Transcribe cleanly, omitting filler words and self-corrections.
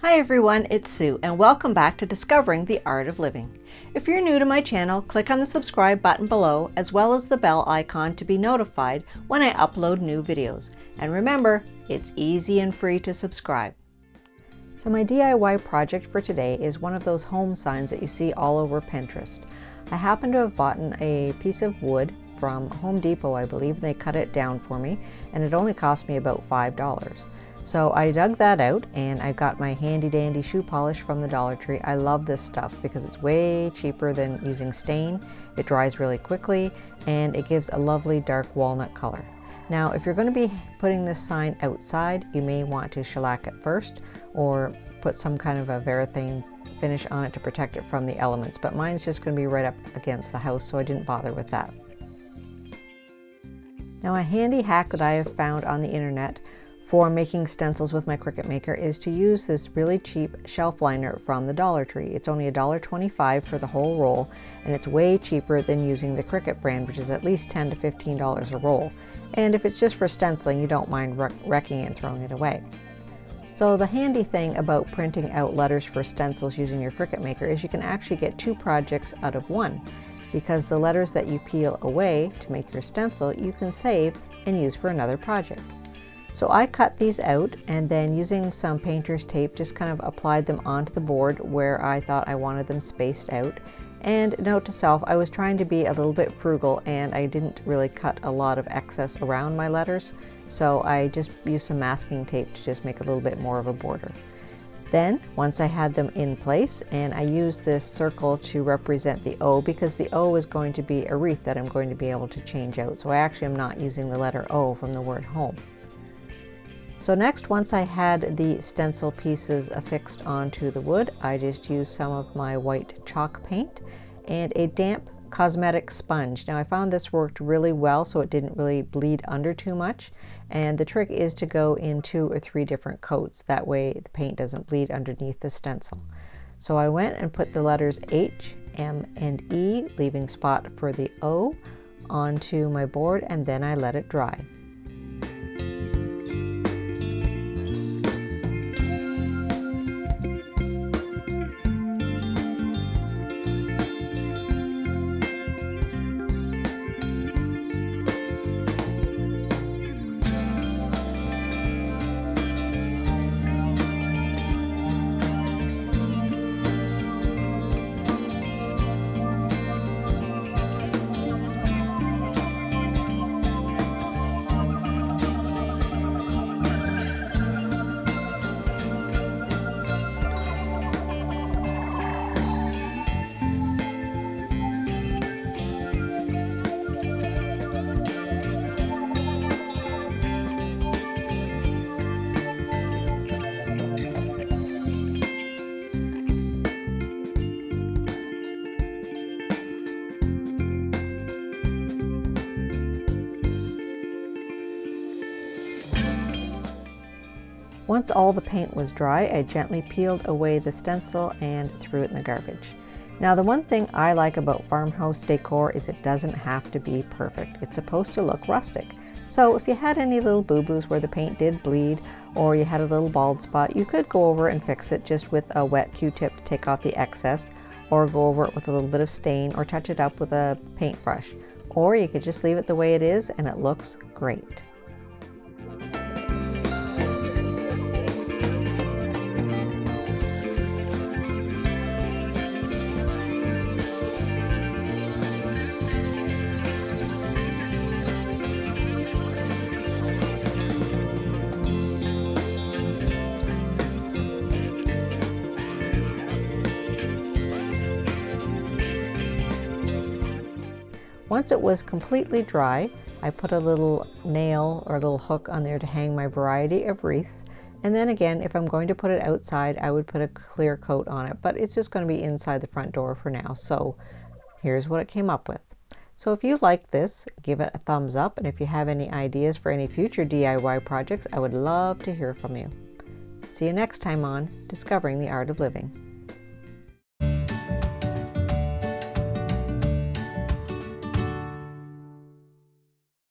Hi everyone, it's Sue and welcome back to Discovering the Art of Living. If you're new to my channel, click on the subscribe button below as well as the bell icon to be notified when I upload new videos. And remember, it's easy and free to subscribe. So my DIY project for today is one of those home signs that you see all over Pinterest. I happen to have bought a piece of wood from Home Depot, I believe, and they cut it down for me, and it only cost me about $5. So I dug that out and I got my handy dandy shoe polish from the Dollar Tree. I love this stuff because it's way cheaper than using stain. It dries really quickly and it gives a lovely dark walnut color. Now, if you're going to be putting this sign outside, you may want to shellac it first or put some kind of a varathane finish on it to protect it from the elements, but mine's just going to be right up against the house, so I didn't bother with that. Now, a handy hack that I have found on the internet for making stencils with my Cricut Maker is to use this really cheap shelf liner from the Dollar Tree. It's only $1.25 for the whole roll, and it's way cheaper than using the Cricut brand, which is at least $10 to $15 a roll. And if it's just for stenciling, you don't mind wrecking it and throwing it away. So the handy thing about printing out letters for stencils using your Cricut Maker is you can actually get two projects out of one, because the letters that you peel away to make your stencil you can save and use for another project. So I cut these out and then using some painter's tape just kind of applied them onto the board where I thought I wanted them spaced out. And note to self, I was trying to be a little bit frugal and I didn't really cut a lot of excess around my letters, so I just used some masking tape to just make a little bit more of a border. Then, once I had them in place, and I used this circle to represent the O because the O is going to be a wreath that I'm going to be able to change out. So I actually am not using the letter O from the word home. So next, once I had the stencil pieces affixed onto the wood, I just used some of my white chalk paint and a damp cosmetic sponge. Now I found this worked really well, so it didn't really bleed under too much. And the trick is to go in 2 or 3 different coats. That way the paint doesn't bleed underneath the stencil. So I went and put the letters H, M, and E, leaving spot for the O, onto my board, and then I let it dry. Once all the paint was dry, I gently peeled away the stencil and threw it in the garbage. Now, the one thing I like about farmhouse decor is it doesn't have to be perfect. It's supposed to look rustic. So if you had any little boo-boos where the paint did bleed or you had a little bald spot, you could go over and fix it just with a wet Q-tip to take off the excess, or go over it with a little bit of stain or touch it up with a paintbrush. Or you could just leave it the way it is and it looks great. Once it was completely dry, I put a little nail or a little hook on there to hang my variety of wreaths. And then again, if I'm going to put it outside, I would put a clear coat on it, but it's just going to be inside the front door for now. So here's what it came up with. So if you like this, give it a thumbs up. And if you have any ideas for any future DIY projects, I would love to hear from you. See you next time on Discovering the Art of Living.